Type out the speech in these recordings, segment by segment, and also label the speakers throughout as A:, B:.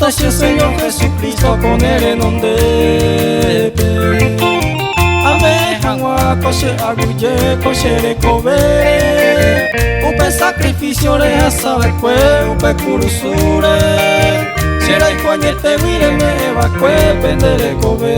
A: Watashi Señor Jesucristo con él en donde Ame hangwa koshe aguye koshe recobe Upe sacrificio le asabe kwe upe kurusure Shira y coñete mire me evacue pendere kobe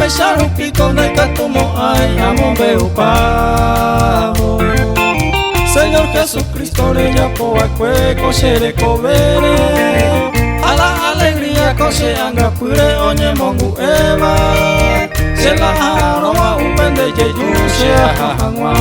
A: Sharu pico de catumo ay amo veo pavo Señor Jesucristo le llapo a cueco se cobere a la alegría cose anga pure oñe mongu eva se la aroma un pende yeyu se ajangwa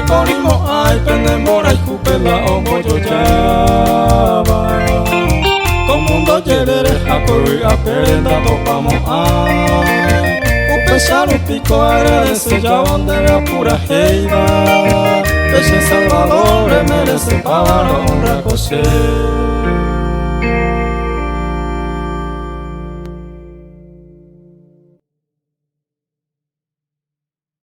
A: Ponimo ay pendemora y cupela ongo yo llama Con mundo yerere a correr a perenda topamos ay Upesar un pico agradece ya donde vea pura heiva Peche Salvador le merece para honra coser